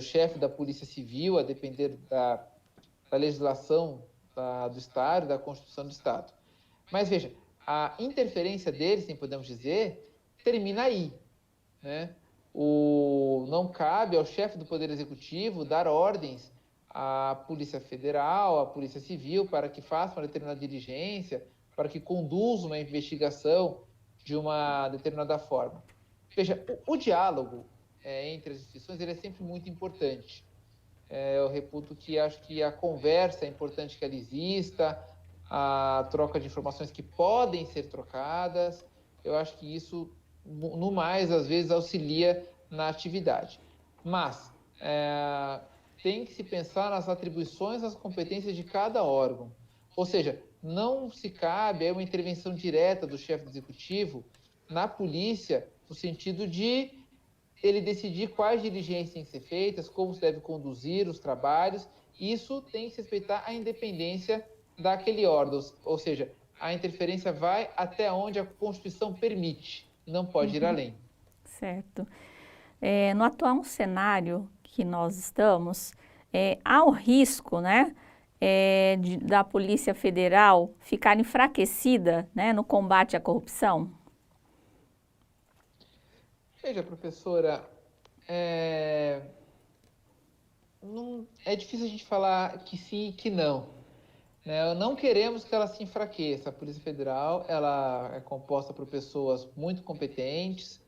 chefe da Polícia Civil, a depender da legislação do estado, da Constituição do estado. Mas veja, a interferência dele, assim podemos dizer, termina aí, né? Não cabe ao chefe do Poder Executivo dar ordens a Polícia Federal, a Polícia Civil, para que faça uma determinada diligência, para que conduza uma investigação de uma determinada forma. Veja, o diálogo entre as instituições ele é sempre muito importante. Eu reputo que acho que a conversa é importante que ela exista, a troca de informações que podem ser trocadas. Eu acho que isso, no mais, às vezes auxilia na atividade. Mas tem que se pensar nas atribuições, nas competências de cada órgão. Ou seja, não se cabe uma intervenção direta do chefe do executivo na polícia, no sentido de ele decidir quais diligências têm que ser feitas, como se deve conduzir os trabalhos. Isso tem que respeitar a independência daquele órgão, ou seja, a interferência vai até onde a Constituição permite, não pode ir além. Certo. No atual cenário que nós estamos, há o risco, né, da Polícia Federal ficar enfraquecida, né, no combate à corrupção? Veja, professora, é difícil a gente falar que sim e que não. Né? Não queremos que ela se enfraqueça. A Polícia Federal ela é composta por pessoas muito competentes,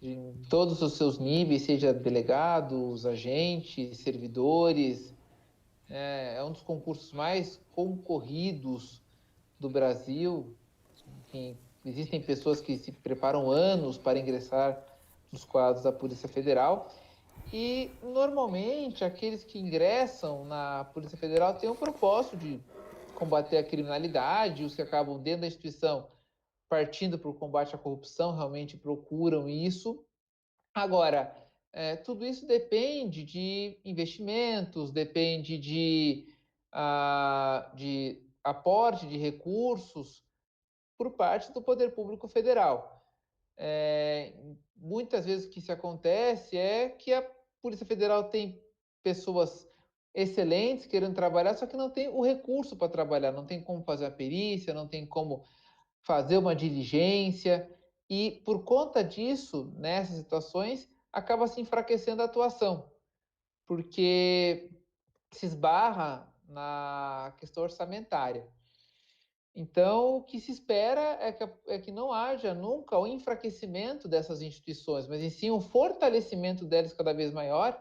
em todos os seus níveis, seja delegados, agentes, servidores. É um dos concursos mais concorridos do Brasil. Enfim, existem pessoas que se preparam anos para ingressar nos quadros da Polícia Federal. E, normalmente, aqueles que ingressam na Polícia Federal têm o propósito de combater a criminalidade, os que acabam dentro da instituição partindo para o combate à corrupção realmente procuram isso. Agora, tudo isso depende de investimentos, depende de aporte de recursos por parte do Poder Público Federal. Muitas vezes o que se acontece é que a Polícia Federal tem pessoas excelentes querendo trabalhar, só que não tem o recurso para trabalhar, não tem como fazer a perícia, não tem como fazer uma diligência, e por conta disso, nessas situações, acaba se enfraquecendo a atuação, porque se esbarra na questão orçamentária. Então, o que se espera é que não haja nunca o enfraquecimento dessas instituições, mas em sim um fortalecimento delas cada vez maior,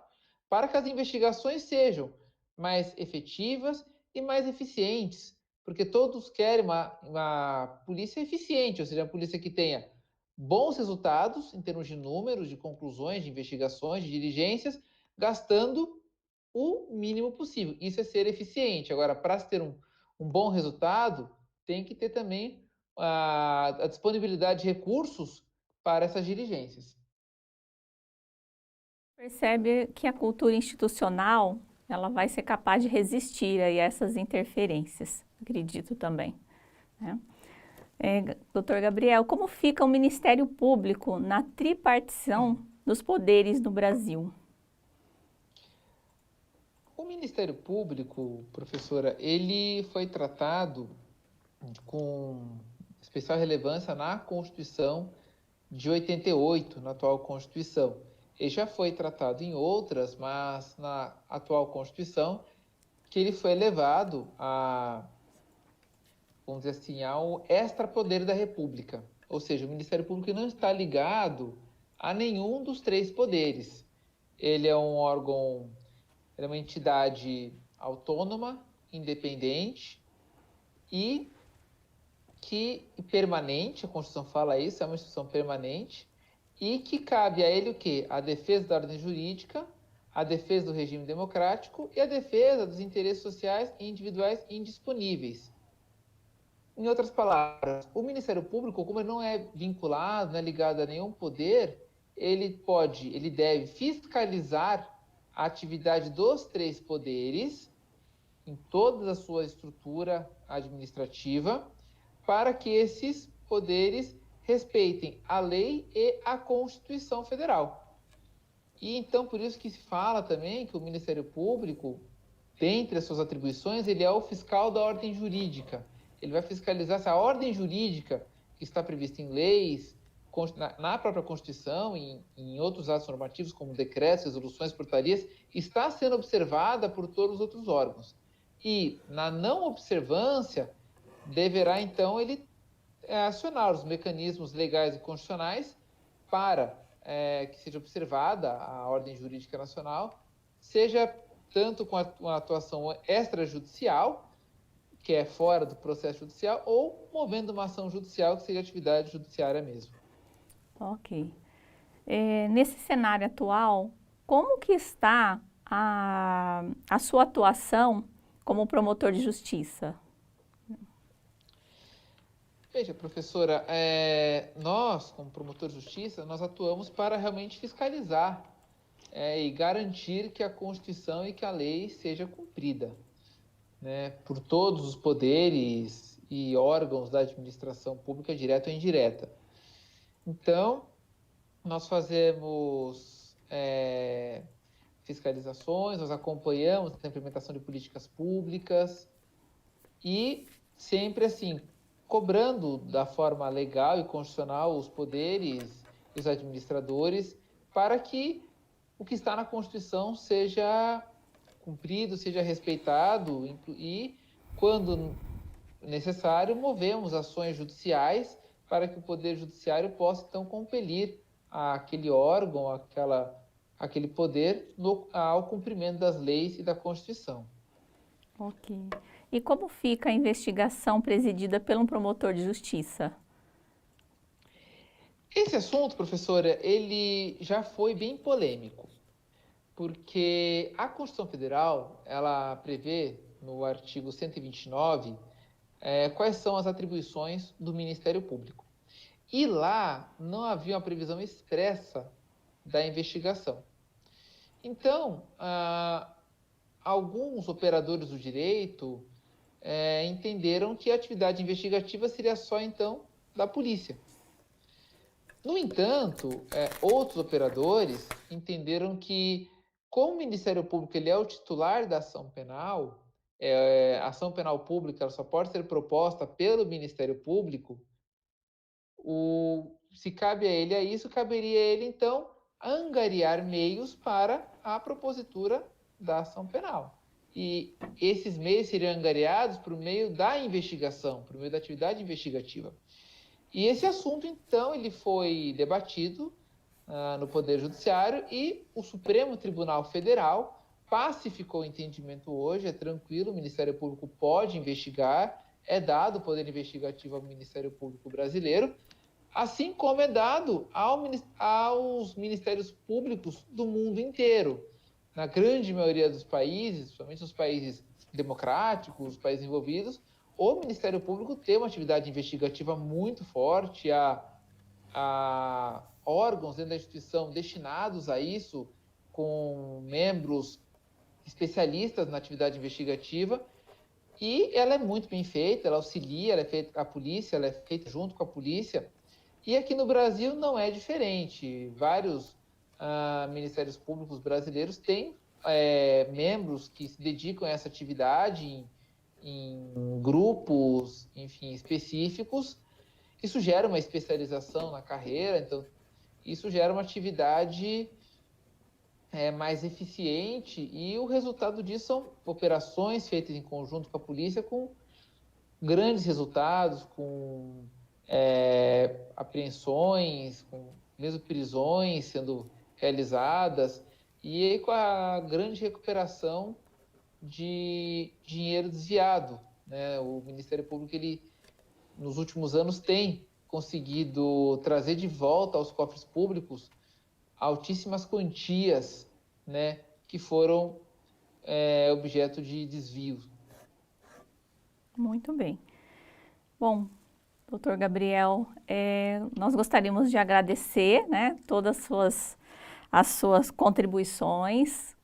para que as investigações sejam mais efetivas e mais eficientes, porque todos querem uma polícia eficiente, ou seja, uma polícia que tenha bons resultados em termos de números, de conclusões, de investigações, de diligências, gastando o mínimo possível. Isso é ser eficiente. Agora, para se ter um bom resultado, tem que ter também a disponibilidade de recursos para essas diligências. Percebe que a cultura institucional ela vai ser capaz de resistir a essas interferências, acredito também. Né? Doutor Gabriel, como fica o Ministério Público na tripartição dos poderes no Brasil? O Ministério Público, professora, ele foi tratado com especial relevância na Constituição de 88, na atual Constituição. Ele já foi tratado em outras, mas na atual Constituição, que ele foi elevado a, vamos dizer assim, ao extrapoder da República. Ou seja, o Ministério Público não está ligado a nenhum dos três poderes. Ele é um órgão, ele é uma entidade autônoma, independente e que permanente, a Constituição fala isso, é uma instituição permanente, e que cabe a ele o quê? A defesa da ordem jurídica, a defesa do regime democrático e a defesa dos interesses sociais e individuais indisponíveis. Em outras palavras, o Ministério Público, como ele não é vinculado, não é ligado a nenhum poder, ele deve fiscalizar a atividade dos três poderes em toda a sua estrutura administrativa, para que esses poderes respeitem a lei e a Constituição Federal. E então, por isso que se fala também que o Ministério Público, dentre as suas atribuições, ele é o fiscal da ordem jurídica. Ele vai fiscalizar se a ordem jurídica que está prevista em leis, na própria Constituição e em outros atos normativos, como decretos, resoluções, portarias, está sendo observada por todos os outros órgãos. E, na não observância, deverá, então, ele acionar os mecanismos legais e constitucionais para que seja observada a ordem jurídica nacional, seja tanto com uma atuação extrajudicial, que é fora do processo judicial, ou movendo uma ação judicial, que seja atividade judiciária mesmo. Ok. Nesse cenário atual, como que está a sua atuação como promotor de justiça? Veja, professora, nós, como promotor de justiça, nós atuamos para realmente fiscalizar e garantir que a Constituição e que a lei seja cumprida, né, por todos os poderes e órgãos da administração pública, direta ou indireta. Então, nós fazemos fiscalizações, nós acompanhamos a implementação de políticas públicas e sempre assim, cobrando da forma legal e constitucional os poderes e os administradores para que o que está na Constituição seja cumprido, seja respeitado e, quando necessário, movemos ações judiciais para que o Poder Judiciário possa, então, compelir aquele órgão, aquele poder ao cumprimento das leis e da Constituição. Ok. E como fica a investigação presidida por um promotor de justiça? Esse assunto, professora, ele já foi bem polêmico, porque a Constituição Federal, ela prevê, no artigo 129, quais são as atribuições do Ministério Público. E lá não havia uma previsão expressa da investigação. Então, alguns operadores do direito entenderam que a atividade investigativa seria só, então, da polícia. No entanto, outros operadores entenderam que, como o Ministério Público ele é o titular da ação penal, a ação penal pública ela só pode ser proposta pelo Ministério Público, se cabe a ele isso, caberia a ele, então, angariar meios para a propositura da ação penal. E esses meios seriam angariados por meio da investigação, por meio da atividade investigativa. E esse assunto, então, ele foi debatido no Poder Judiciário e o Supremo Tribunal Federal pacificou o entendimento hoje, é tranquilo, o Ministério Público pode investigar, é dado o poder investigativo ao Ministério Público brasileiro, assim como é dado aos ministérios públicos do mundo inteiro. Na grande maioria dos países, principalmente os países democráticos, os países envolvidos, o Ministério Público tem uma atividade investigativa muito forte, há órgãos dentro da instituição destinados a isso, com membros especialistas na atividade investigativa, e ela é muito bem feita, ela auxilia, ela é feita com a polícia, ela é feita junto com a polícia, e aqui no Brasil não é diferente. Vários ministérios públicos brasileiros têm membros que se dedicam a essa atividade em grupos, enfim, específicos. Isso gera uma especialização na carreira, então isso gera uma atividade mais eficiente e o resultado disso são operações feitas em conjunto com a polícia com grandes resultados, com apreensões, com mesmo prisões sendo realizadas e aí com a grande recuperação de dinheiro desviado, né? O Ministério Público, ele, nos últimos anos, tem conseguido trazer de volta aos cofres públicos altíssimas quantias, né, que foram objeto de desvio. Muito bem. Bom, doutor Gabriel, nós gostaríamos de agradecer, né, todas as suas contribuições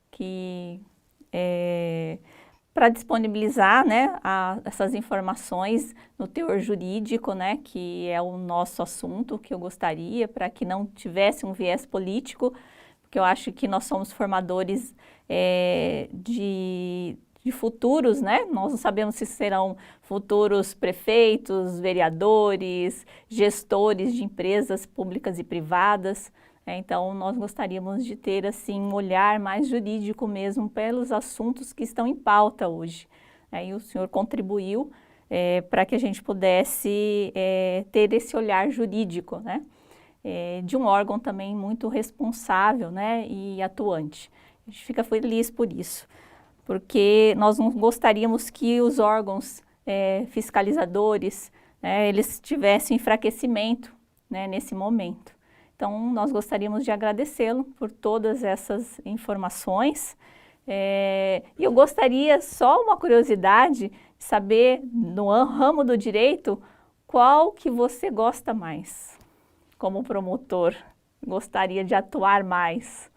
para disponibilizar, né, essas informações no teor jurídico, né, que é o nosso assunto, que eu gostaria, para que não tivesse um viés político, porque eu acho que nós somos formadores de de futuros, né? Nós não sabemos se serão futuros prefeitos, vereadores, gestores de empresas públicas e privadas. Então, nós gostaríamos de ter, assim, um olhar mais jurídico mesmo pelos assuntos que estão em pauta hoje. E o senhor contribuiu para que a gente pudesse ter esse olhar jurídico, né? De um órgão também muito responsável, né, e atuante. A gente fica feliz por isso, porque nós não gostaríamos que os órgãos fiscalizadores, eles tivessem enfraquecimento, né, nesse momento. Então, nós gostaríamos de agradecê-lo por todas essas informações. E eu gostaria, só uma curiosidade, de saber, no ramo do direito, qual que você gosta mais? Como promotor, gostaria de atuar mais?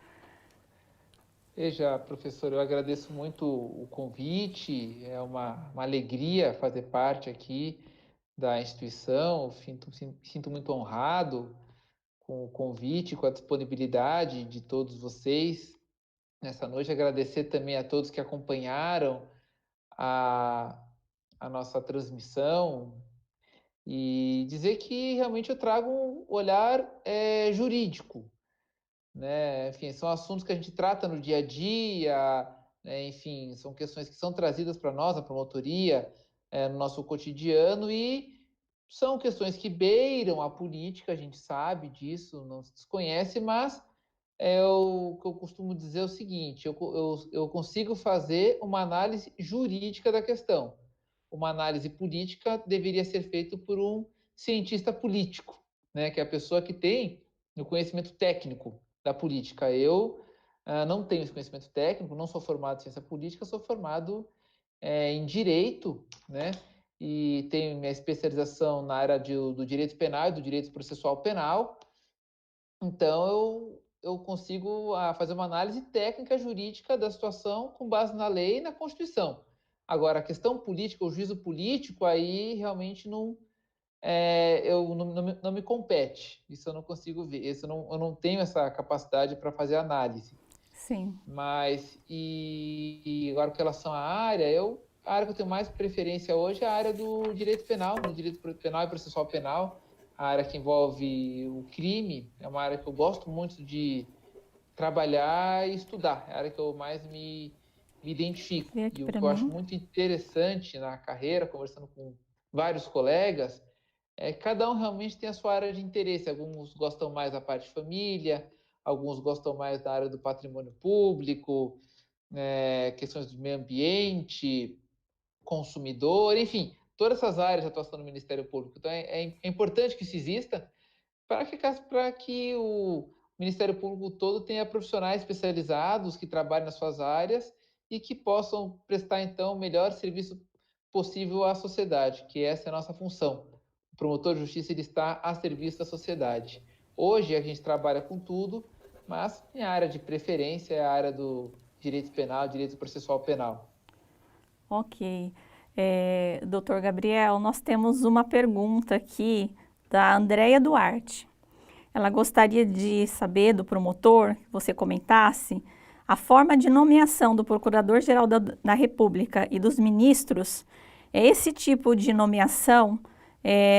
Veja, professor, eu agradeço muito o convite, é uma alegria fazer parte aqui da instituição, sinto muito honrado com o convite, com a disponibilidade de todos vocês nessa noite, agradecer também a todos que acompanharam a, a nossa transmissão, e dizer que realmente eu trago um olhar jurídico, né? Enfim, são assuntos que a gente trata no dia a dia, né? Enfim, são questões que são trazidas para nós, a promotoria, no nosso cotidiano, e são questões que beiram a política, a gente sabe disso, não se desconhece, mas o que eu costumo dizer é o seguinte: eu consigo fazer uma análise jurídica da questão. Uma análise política deveria ser feita por um cientista político, né, que é a pessoa que tem o conhecimento técnico da política. Eu não tenho esse conhecimento técnico, não sou formado em ciência política, sou formado em direito, né, e tenho minha especialização na área do direito penal e do direito processual penal. Então, eu consigo fazer uma análise técnica jurídica da situação com base na lei e na Constituição. Agora, a questão política, o juízo político, aí realmente não me compete. Isso eu não consigo ver. Eu não tenho essa capacidade para fazer análise. Sim. Mas, e agora, com relação à área, a área que eu tenho mais preferência hoje é a área do direito penal, no direito penal e processual penal. A área que envolve o crime é uma área que eu gosto muito de trabalhar e estudar. É a área que eu mais me identifico. Vê aqui E o para que eu acho mim. muito interessante na carreira, conversando com vários colegas, é que cada um realmente tem a sua área de interesse. Alguns gostam mais da parte de família, alguns gostam mais da área do patrimônio público, questões do meio ambiente, consumidor, enfim, todas essas áreas de atuação no Ministério Público. Então, é importante que isso exista para que o Ministério Público todo tenha profissionais especializados que trabalhem nas suas áreas e que possam prestar, então, o melhor serviço possível à sociedade, que essa é a nossa função. O promotor de justiça ele está a serviço da sociedade. Hoje a gente trabalha com tudo, mas minha área de preferência é a área do direito penal, direito processual penal. Ok. Doutor Gabriel, nós temos uma pergunta aqui da Andréia Duarte. Ela gostaria de saber do promotor, que você comentasse, a forma de nomeação do Procurador-Geral da República e dos ministros. Esse tipo de nomeação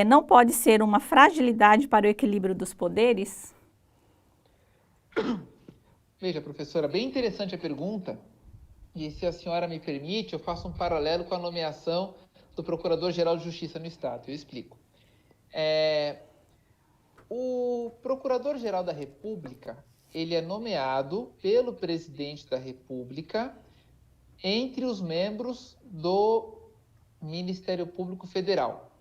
não pode ser uma fragilidade para o equilíbrio dos poderes? Veja, professora, bem interessante a pergunta. E se a senhora me permite, eu faço um paralelo com a nomeação do Procurador-Geral de Justiça no Estado. Eu explico. O Procurador-Geral da República, ele é nomeado pelo Presidente da República entre os membros do Ministério Público Federal.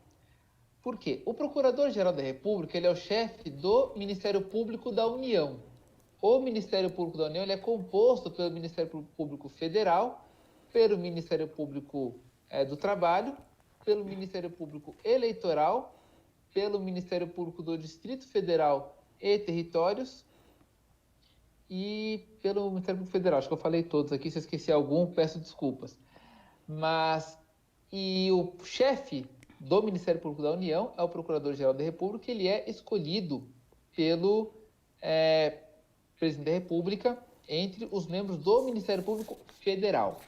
Por quê? O Procurador-Geral da República, ele é o chefe do Ministério Público da União. O Ministério Público da União ele é composto pelo Ministério Público Federal, pelo Ministério Público do Trabalho, pelo Ministério Público Eleitoral, pelo Ministério Público do Distrito Federal e Territórios e pelo Ministério Público Federal. Acho que eu falei todos aqui, se eu esqueci algum, peço desculpas. E o chefe do Ministério Público da União é o Procurador-Geral da República, ele é escolhido pelo Presidente da República entre os membros do Ministério Público Federal.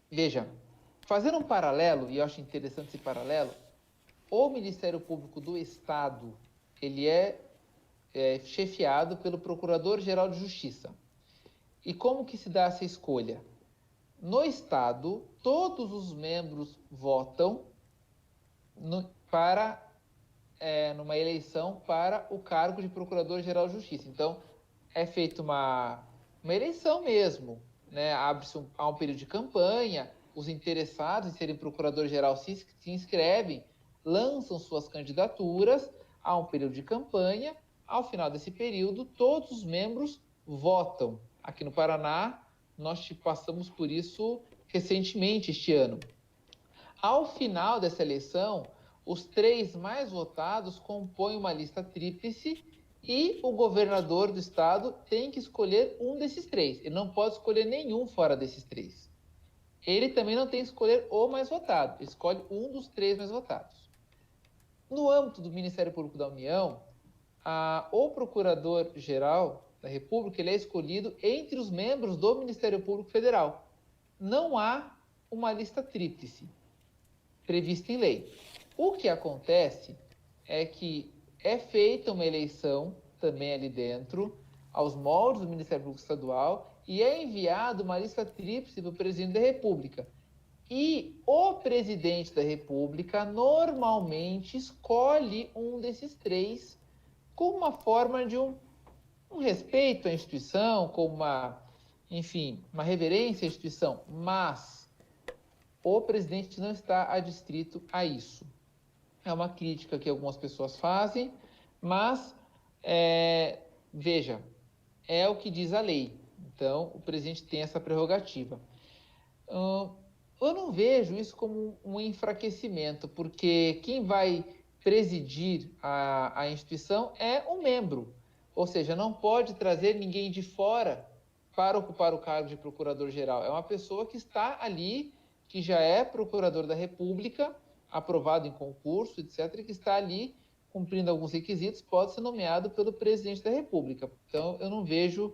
Veja, fazendo um paralelo, e eu acho interessante esse paralelo, o Ministério Público do Estado, ele é chefiado pelo Procurador-Geral de Justiça. E como que se dá essa escolha? No Estado, todos os membros votam numa eleição para o cargo de Procurador-Geral de Justiça. Então, é feita uma eleição mesmo, né? Há um período de campanha, os interessados em serem Procurador-Geral se inscrevem, lançam suas candidaturas, há um período de campanha, ao final desse período, todos os membros votam. Aqui no Paraná, nós passamos por isso recentemente este ano. Ao final dessa eleição, os 3 mais votados compõem uma lista tríplice e o governador do estado tem que escolher um desses 3. Ele não pode escolher nenhum fora desses 3. Ele também não tem que escolher o mais votado, ele escolhe um dos 3 mais votados. No âmbito do Ministério Público da União, o Procurador-Geral da República ele é escolhido entre os membros do Ministério Público Federal. Não há uma lista tríplice prevista em lei. O que acontece é que é feita uma eleição também ali dentro, aos moldes do Ministério Público Estadual, e é enviada uma lista tríplice para o presidente da República. E o presidente da República normalmente escolhe um desses 3 como uma forma de um respeito à instituição, como uma reverência à instituição, mas o presidente não está adstrito a isso. É uma crítica que algumas pessoas fazem, mas, veja, é o que diz a lei. Então, o presidente tem essa prerrogativa. Eu não vejo isso como um enfraquecimento, porque quem vai presidir a instituição é um membro. Ou seja, não pode trazer ninguém de fora para ocupar o cargo de procurador-geral. É uma pessoa que está ali, que já é procurador da República, aprovado em concurso, etc., e que está ali cumprindo alguns requisitos, pode ser nomeado pelo presidente da República. Então, eu não vejo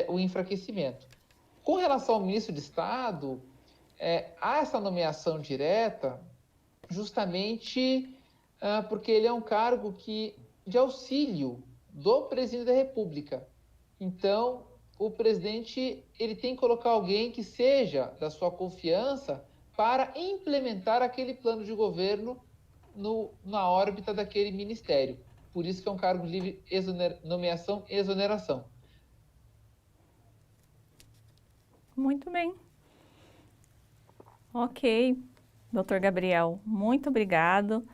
o enfraquecimento. Com relação ao ministro de Estado, há essa nomeação direta justamente porque ele é um cargo de auxílio do presidente da República. Então, o presidente ele tem que colocar alguém que seja da sua confiança para implementar aquele plano de governo na órbita daquele ministério. Por isso que é um cargo livre, nomeação e exoneração. Muito bem. Ok, doutor Gabriel, muito obrigado.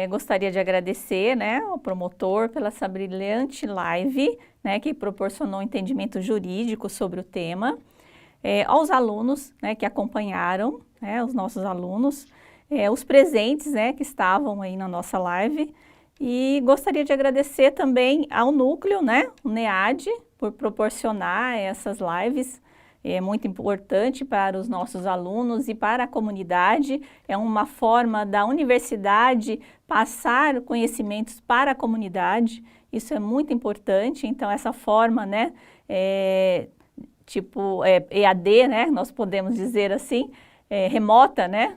Gostaria de agradecer, né, ao promotor pela essa brilhante live, né, que proporcionou entendimento jurídico sobre o tema. Aos alunos, né, que acompanharam, né, os nossos alunos, os presentes, né, que estavam aí na nossa live. E gostaria de agradecer também ao núcleo, né, o NEAD, por proporcionar essas lives. É muito importante para os nossos alunos e para a comunidade. É uma forma da universidade passar conhecimentos para a comunidade. Isso é muito importante. Então, essa forma, né, EAD, né, nós podemos dizer assim, remota, né,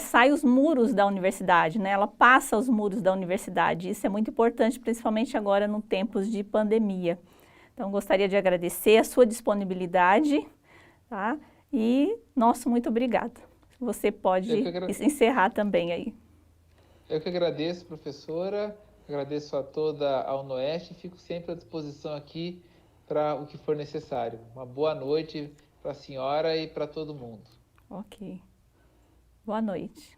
sai os muros da universidade, né, ela passa os muros da universidade. Isso é muito importante, principalmente agora no tempos de pandemia. Então, gostaria de agradecer a sua disponibilidade, tá? E, muito obrigada. Você pode encerrar também aí. Eu que agradeço, professora, agradeço a toda a UNOeste e fico sempre à disposição aqui para o que for necessário. Uma boa noite para a senhora e para todo mundo. Ok. Boa noite.